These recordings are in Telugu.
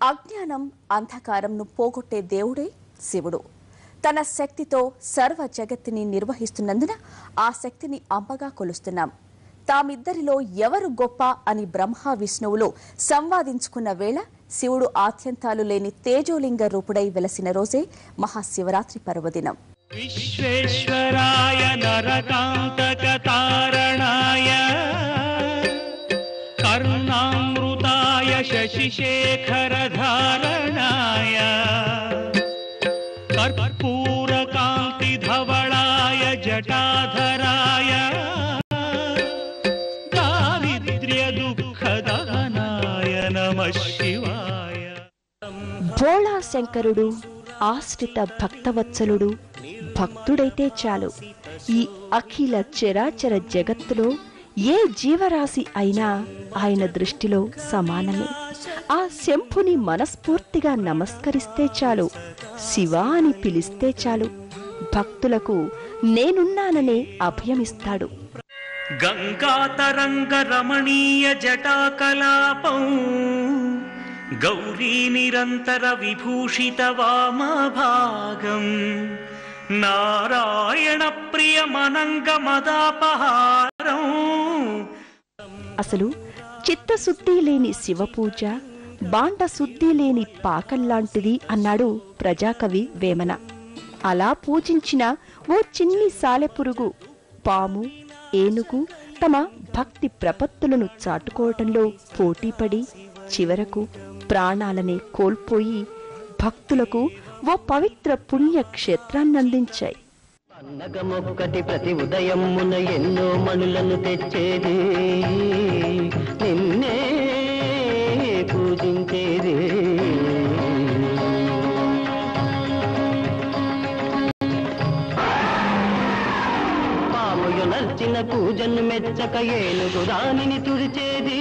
అజ్ఞానం అంధకారంను పోగొట్టే దేవుడే శివుడు. తన శక్తితో సర్వ జగత్తుని నిర్వహిస్తున్నందున ఆ శక్తిని అమ్మగా కొలుస్తున్నాం. తామిద్దరిలో ఎవరు గొప్ప అని బ్రహ్మ విష్ణువులు సంవాదించుకున్న వేళ శివుడు ఆద్యంతాలు లేని తేజోలింగ రూపుడై వెలసిన రోజే మహాశివరాత్రి పర్వదినం. విశ్వేశ్వరాయ నరకాంతక తారణాయ కర్ణామృతాయ శశిశేఖర ధారణాయ కర్పూర కాంతి ధవళాయ జటాధరాయ దారిద్ర్య దుఃఖ దహనాయ నమః శివాయ. భోళా శంకరుడు ఆశ్రిత భక్తవత్సలుడు భక్తుడైతే చాలు ఈ అఖిల చరాచర జగత్తులో ఏ జీవరాశి అయినా ఆయన దృష్టిలో సమానమే. ఆ శంభుని మనస్ఫూర్తిగా నమస్కరిస్తే చాలు, శివ అని పిలిస్తే చాలు, భక్తులకు నేనున్నాననే అభయమిస్తాడు. గంగాతరంగ రమణీయ జటాకలాపం గౌరీ నిరంతర విభూషిత వామభాగం నారాయణ ప్రియ మనంగ మదాపహారం. అసలు చిత్తశుద్ధి లేని శివపూజ బాండశుద్ధి లేని పాకల్లాంటిది అన్నాడు ప్రజాకవి వేమన. అలా పూజించిన ఓ చిన్ని సాలెపురుగు, పాము, ఏనుగు తమ భక్తి ప్రపత్తులను చాటుకోవటంలో పోటీపడి చివరకు ప్రాణాలనే కోల్పోయి భక్తులకు ఓ పవిత్ర పుణ్యక్షేత్రాన్నందించాయి. పన్నగమొక్కటి ప్రతి ఉదయమున ఎన్నో మణులను తెచ్చేది, నిన్నే పూజించేది. పాముయు నర్చిన పూజను మెచ్చక ఏనుగు రాణిని తుడిచేది,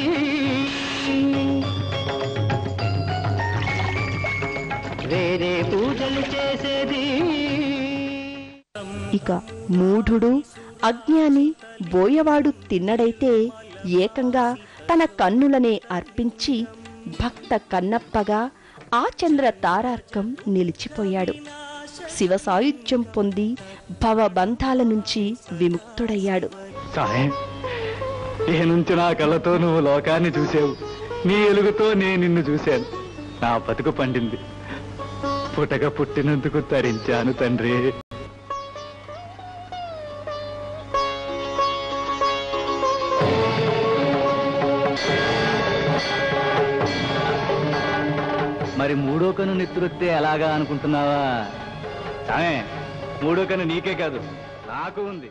వేరే పూజలు చేసేది. ఇక మూఢుడు అజ్ఞాని బోయవాడు తిన్నడైతే ఏకంగా తన కన్నులనే అర్పించి భక్త కన్నప్పగా ఆ చంద్ర తారార్కం నిలిచిపోయాడు. శివ సాయుధ్యం పొంది భవబంధాల నుంచి విముక్తుడయ్యాడు. ఈ నుంచి నా కళ్ళతో నువ్వు లోకాన్ని చూసావు, నీ ఎలుగుతో నేను నిన్ను చూశాను. నా బతుకు పండింది, పుటక పుట్టినందుకు తరించాను తండ్రి. మరి మూడో కను నిద్రొత్తే ఎలాగా అనుకుంటున్నావా? మూడో కను నీకే కాదు నాకు ఉంది.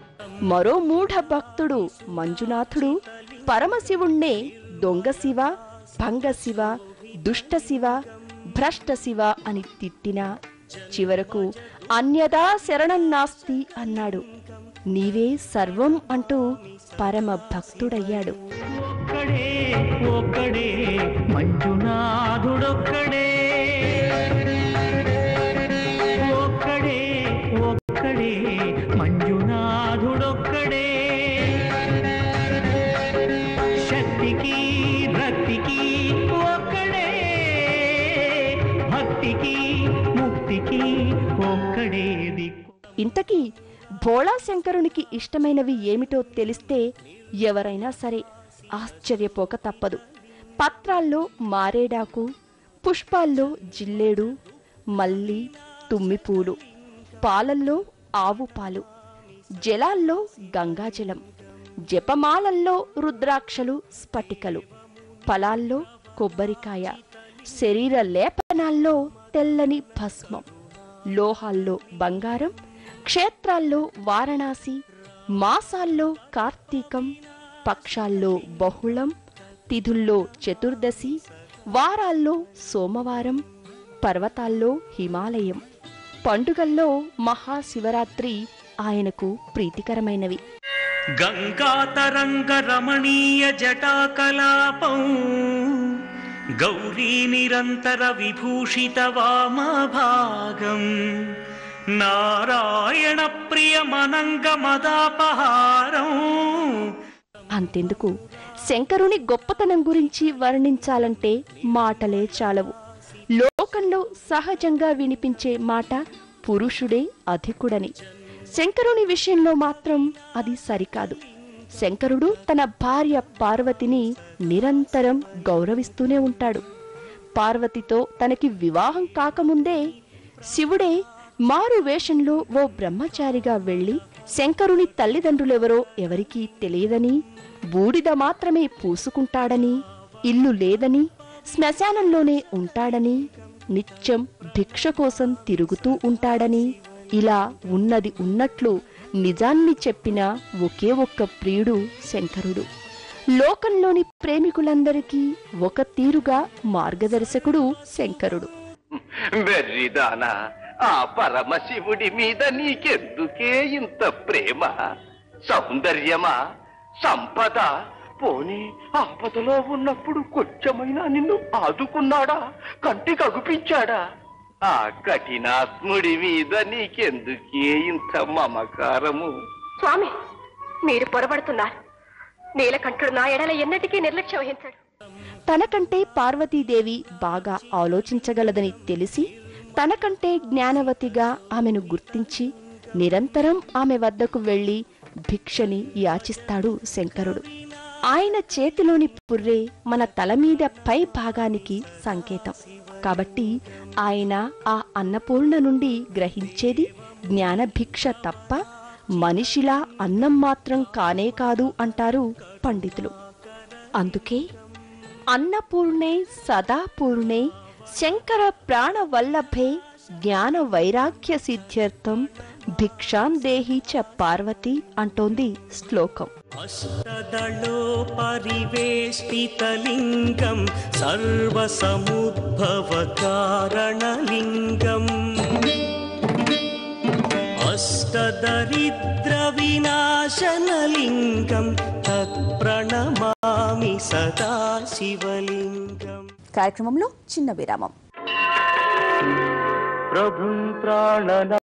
మరో మూఢ భక్తుడు మంజునాథుడు పరమశివుణ్ణే దొంగ శివ, భంగ శివ, దుష్ట శివ, భ్రష్ట శివ అని తిట్టినా చివరకు అన్యదా శరణం నాస్తి అన్నాడు. నీవే సర్వం అంటూ పరమ భక్తుడయ్యాడు. ఒక్కడే ఒక్కడే మంజునాథుడొక్కడే, ఒక్కడే ఒక్కడే మంజునాథుడొక్కడే. శక్తికి రక్తికి ఒక్కడే, భక్తికి ముక్తికి ఒక్కడే దిక్కు. ఇంతకీ భోళా శంకరునికి ఇష్టమైనవి ఏమిటో తెలిస్తే ఎవరైనా సరే ఆశ్చర్యపోక తప్పదు. పత్రాల్లో మారేడాకు, పుష్పాల్లో జిల్లేడు, మల్లి, తుమ్మిపూలు, పాలల్లో ఆవు పాలు, జలాల్లో గంగాజలం, జపమాలల్లో రుద్రాక్షలు, స్ఫటికలు, ఫలాల్లో కొబ్బరికాయ, శరీర లేపనాల్లో తెల్లని భస్మం, లోహాల్లో బంగారం, క్షేత్రాల్లో వారణాసి, మాసాల్లో కార్తీకం, పక్షాల్లో బహుళం, తిథుల్లో చతుర్దశి, వారాల్లో సోమవారం, పర్వతాల్లో హిమాలయం, పండుగల్లో మహాశివరాత్రి ఆయనకు ప్రీతికరమైనవి. గంగాతరంగ రమణీయ జటాకలాపం గౌరీ నిరంతర విభూషిత వామభాగం నారాయణ ప్రియ మనంగ మదాపహారం. అంతెందుకు శంకరుని గొప్పతనం గురించి వర్ణించాలంటే మాటలే చాలవు. లోకంలో సహజంగా వినిపించే మాట పురుషుడే అధికుడని. శంకరుని విషయంలో మాత్రం అది సరికాదు. శంకరుడు తన భార్య పార్వతిని నిరంతరం గౌరవిస్తూనే ఉంటాడు. పార్వతితో తనకి వివాహం కాకముందే శివుడే మారు వేషంలో ఓ బ్రహ్మచారిగా వెళ్లి శంకరుని తల్లిదండ్రులెవరో ఎవరికీ తెలియదని, బూడిద మాత్రమే పూసుకుంటాడని, ఇల్లు లేదని, శ్మశానంలోనే ఉంటాడని, నిత్యం భిక్ష కోసం తిరుగుతూ ఉంటాడని, ఇలా ఉన్నది ఉన్నట్లు నిజాన్ని చెప్పిన ఒకే ఒక్క ప్రియుడు శంకరుడు. లోకంలోని ప్రేమికులందరికీ ఒక తీరుగా మార్గదర్శకుడు శంకరుడు. వెర్రిదానా, ఆ పరమశివుడి మీద నీకెందుకే ఇంత ప్రేమ? సౌందర్యమా, సంపద, పోనీ ఆపదలో ఉన్నప్పుడు కొంచెమైనా నిన్ను ఆదుకున్నాడా, కంటికి అగుపించాడా? ఆ కఠినాత్ముడి మీద నీకెందుకే ఇంత మమకారము? స్వామి, మీరు పొరబడుతున్నారు. నీలకంఠుడు నా ఎడల ఎన్నటికీ నిర్లక్ష్యం వహించాడు. తనకంటే పార్వతీదేవి బాగా ఆలోచించగలదని తెలిసి తనకంటే జ్ఞానవతిగా ఆమెను గుర్తించి నిరంతరం ఆమె వద్దకు వెళ్లి భిక్షని యాచిస్తాడు శంకరుడు. ఆయన చేతిలోని పుర్రే మన తల మీద పై భాగానికి సంకేతం కాబట్టి ఆయన ఆ అన్నపూర్ణ నుండి గ్రహించేది జ్ఞానభిక్ష తప్ప మనిషిలా అన్నం మాత్రం కానే కాదు అంటారు పండితులు. అందుకే అన్నపూర్ణే సదాపూర్ణే శంకర ప్రాణవల్లభే జ్ఞాన వైరాగ్య సిద్ధ్యర్థం భిక్షాం దేహి చ పార్వతి అంటోంది శ్లోకం. అష్టదళో పరివేష్టితలింగం సర్వసముద్భవ కారణలింగం అష్టదరిద్ర వినాశనలింగం తత్ప్రణమామి సదా శివలింగం. కార్యక్రమంలో చిన్న విరామం. ప్రభుం ప్రాణనా